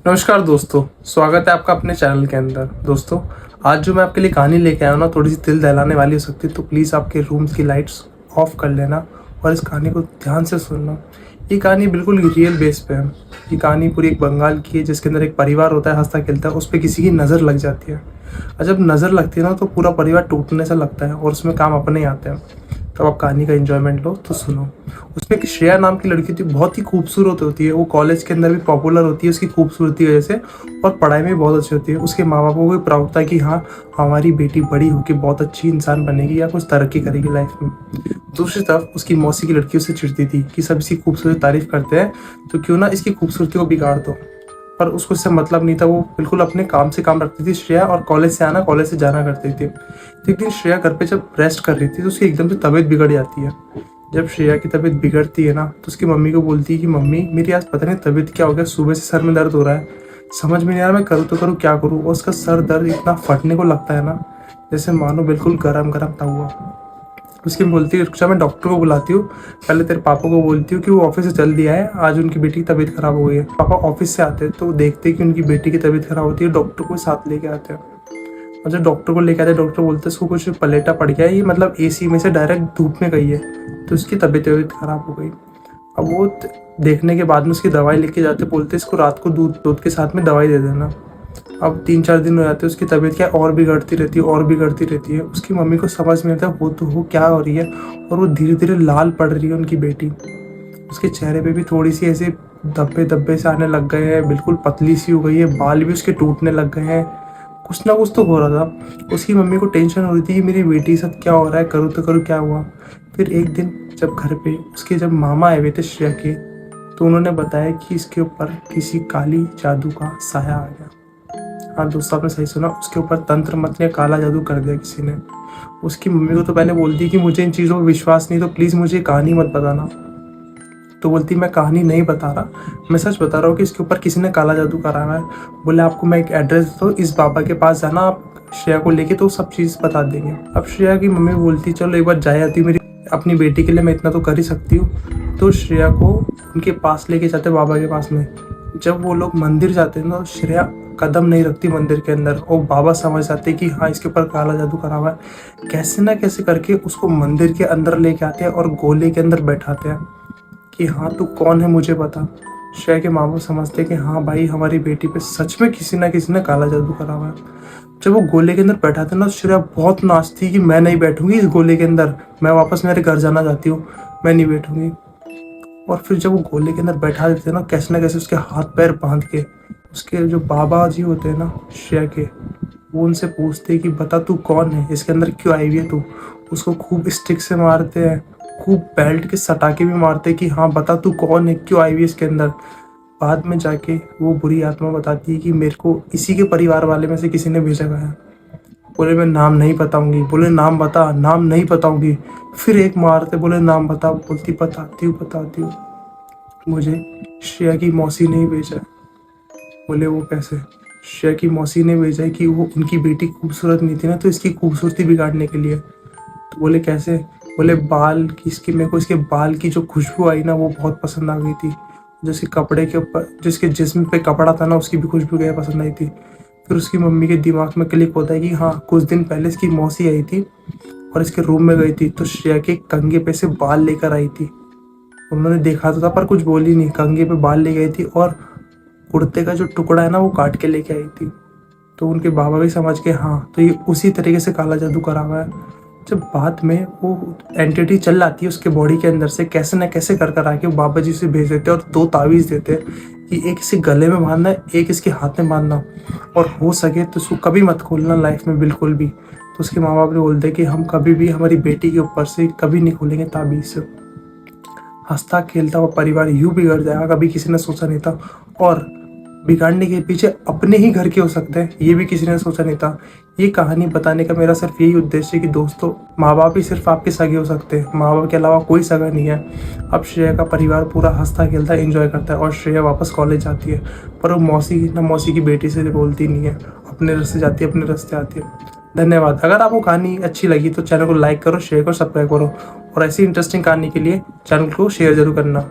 नमस्कार दोस्तों, स्वागत है आपका अपने चैनल के अंदर। दोस्तों, आज जो मैं आपके लिए कहानी लेके आया हूँ ना, थोड़ी सी दिल दहलाने वाली हो सकती है, तो प्लीज़ आपके रूम्स की लाइट्स ऑफ कर लेना और इस कहानी को ध्यान से सुनना। ये कहानी बिल्कुल रियल बेस पे है। ये कहानी पूरी एक बंगाल की है, जिसके अंदर एक परिवार होता है, हंसता खेलता है, उस पर किसी की नज़र लग जाती है। और जब नज़र लगती है ना, तो पूरा परिवार टूटने से लगता है और उसमें काम अपने ही आते हैं। तब आप कहानी का एंजॉयमेंट लो तो सुनो। उसमें एक श्रेया नाम की लड़की थी, बहुत ही खूबसूरत होती है। वो कॉलेज के अंदर भी पॉपुलर होती है उसकी खूबसूरती की वजह से, और पढ़ाई में भी बहुत अच्छी होती है। उसके माँ बापों को भी प्राउड था कि हाँ, हमारी बेटी बड़ी होकर बहुत अच्छी इंसान बनेगी या कुछ तरक्की करेगी लाइफ में। दूसरी तरफ उसकी मौसी की लड़की उससे चिढ़ती थी कि सब इसकी खूबसूरती तारीफ करते हैं, तो क्यों ना इसकी खूबसूरती को बिगाड़ दो। पर उसको इससे मतलब नहीं था। वो बिल्कुल अपने काम से काम रखती थी श्रेया, और कॉलेज से आना, कॉलेज से जाना करती थी। तो एक दिन श्रेया घर पे जब रेस्ट कर रही थी, तो उसकी एकदम से तबीयत बिगड़ जाती है। जब श्रेया की तबीयत बिगड़ती है ना, तो उसकी मम्मी को बोलती है कि मम्मी, मेरी आज पता नहीं तबीयत क्या हो गया, सुबह से सर में दर्द हो रहा है, समझ में नहीं आ रहा मैं करूँ तो करूँ क्या करूँ। और उसका सर दर्द इतना फटने को लगता है ना, जैसे मानो बिल्कुल गरम गरम तवा। उसकी बोलती है रुक, मैं डॉक्टर को बुलाती हूँ, पहले तेरे पापा को बोलती हूँ कि वो ऑफिस से जल्दी आए, आज उनकी बेटी की तबीयत खराब हो गई है। पापा ऑफिस से आते हैं तो देखते हैं कि उनकी बेटी की तबीयत खराब होती है, डॉक्टर को साथ लेके आते हैं। और जब डॉक्टर को लेके आते हैं, डॉक्टर बोलते हैं इसको कुछ पलेटा पड़ गया है, ये मतलब एसी में से डायरेक्ट धूप में गई है, तो उसकी तबीयत खराब हो गई। अब वो देखने के बाद में उसकी दवाई लेके जाते, बोलते इसको रात को दूध दूध के साथ में दवाई दे देना। अब 3-4 दिन हो जाते हैं, उसकी तबीयत क्या और बिगड़ती रहती है और बिगड़ती रहती है। उसकी मम्मी को समझ में आता है वो तो हो क्या हो रही है, और वो धीरे धीरे लाल पड़ रही है उनकी बेटी। उसके चेहरे पे भी थोड़ी सी ऐसे धब्बे धब्बे से आने लग गए हैं, बिल्कुल पतली सी हो गई है, बाल भी उसके टूटने लग गए हैं। कुछ ना कुछ तो हो रहा था। उसकी मम्मी को टेंशन हो रही थी कि मेरी बेटी के साथ क्या हो रहा है, करूँ तो करूँ क्या हुआ। फिर एक दिन जब घर पे उसके जब मामा आए हुए थे श्रेया के, तो उन्होंने बताया कि इसके ऊपर किसी काली जादू का साया आ गया। हाँ दोस्तों, आपने सही सुना, उसके ऊपर तंत्र मंत्र या काला जादू कर दिया किसी ने। उसकी मम्मी को तो पहले बोलती कि मुझे इन चीज़ों पर विश्वास नहीं, तो प्लीज़ मुझे कहानी मत बताना। तो बोलती मैं कहानी नहीं बता रहा, मैं सच बता रहा हूँ कि इसके ऊपर किसी ने काला जादू करा हुआ है। बोले आपको मैं एक एड्रेस दो, इस बाबा के पास जाना, आप श्रेया को लेके तो सब चीज़ बता देंगे। अब श्रेया की मम्मी बोलती चलो एक बार जाए आती हूँ, मेरी अपनी बेटी के लिए मैं इतना तो कर ही सकती हूँ। तो श्रेया को उनके पास लेके जाते बाबा के पास में। जब वो लोग मंदिर जाते हैं ना, तो श्रेया कदम नहीं रखती मंदिर के अंदर, और बाबा समझ जाते कि हाँ इसके ऊपर काला जादू करा हुआ है। कैसे ना कैसे करके उसको मंदिर के अंदर लेके आते हैं और गोले के अंदर बैठाते हैं कि हाँ तू कौन है मुझे बता। श्रेया के माँ बाप समझते हैं कि हाँ भाई, हमारी बेटी पे सच में किसी ना किसी ने काला जादू करा हुआ है। जब वो गोले के अंदर बैठाते ना, श्रेया बहुत नाचती कि मैं नहीं बैठूंगी इस गोले के अंदर, मैं वापस मेरे घर जाना चाहती हूँ, मैं नहीं बैठूंगी। और फिर जब वो गोले के अंदर बैठा देते हैं ना कैसे उसके हाथ पैर बांध के, उसके जो बाबा जी होते हैं ना श्रेया के, वो उनसे पूछते हैं कि बता तू कौन है, इसके अंदर क्यों आई हुई है तू। उसको खूब स्टिक से मारते हैं, खूब बेल्ट के सटा के भी मारते हैं कि हाँ बता तू कौन है, क्यों आई हुई है इसके अंदर। बाद में जाके वो बुरी आत्मा बताती है कि मेरे को इसी के परिवार वाले में से किसी ने भेजा गया है। बोले मैं नाम नहीं बताऊंगी, बोले नाम बता, नाम नहीं बताऊंगी। फिर एक मारते, बोले नाम बता, बोलती बताती हूँ, मुझे श्रेया की मौसी ने ही भेजा है। बोले वो कैसे? श्रेया की मौसी ने भेजा है कि वो उनकी बेटी खूबसूरत नहीं थी ना, तो इसकी खूबसूरती बिगाड़ने के लिए। तो बोले कैसे? बोले बाल की इसकी, मेरे को इसके बाल की जो खुशबू आई ना, वो बहुत पसंद आ गई थी। जो इसके कपड़े के ऊपर, जिसके जिस्म पे कपड़ा था ना, उसकी भी खुशबू क्या पसंद आई थी। फिर उसकी मम्मी के दिमाग में क्लिक होता है कि हाँ, कुछ दिन पहले इसकी मौसी आई थी और इसके रूम में गई थी, तो श्रेया के कंघे पे से बाल लेकर आई थी। उन्होंने देखा तो था पर कुछ बोली नहीं, कंघे पे बाल ले गई थी, और कुर्ते का जो टुकड़ा है ना, वो काट के लेके आई थी। तो उनके बाबा भी समझ के हाँ, तो ये उसी तरीके से काला जादू करा हुआ है। जब बाद में वो एंटिटी चल जाती है उसके बॉडी के अंदर से, कैसे ना कैसे कर आके वो बाबा जी से भेज देते हैं, और 2 तावीज़ देते हैं कि एक इसे गले में बांधना है, एक इसके हाथ में बांधना, और हो सके तो उसको कभी मत खोलना लाइफ में, बिल्कुल भी। तो उसके माँ बाप ने बोलते हैं कि हम कभी भी हमारी बेटी के ऊपर से कभी नहीं खोलेंगे ताबीज़। हंसता खेलता हुआ परिवार यूं बिगड़ जाएगा, कभी किसी ने सोचा नहीं था। और बिगाड़ने के पीछे अपने ही घर के हो सकते हैं, ये भी किसी ने सोचा नहीं था। ये कहानी बताने का मेरा सिर्फ यही उद्देश्य है कि दोस्तों, माँ बाप ही सिर्फ आपके सगे हो सकते हैं, माँ बाप के अलावा कोई सगा नहीं है। अब श्रेया का परिवार पूरा हंसता खेलता एंजॉय करता है, और श्रेया वापस कॉलेज जाती है, पर वो मौसी की बेटी से बोलती नहीं है, अपने रास्ते जाती है, अपने रास्ते आती है। धन्यवाद। अगर आपको कहानी अच्छी लगी तो चैनल को लाइक करो, शेयर करो, सब्सक्राइब करो, और ऐसी इंटरेस्टिंग कहानी के लिए चैनल को शेयर जरूर करना।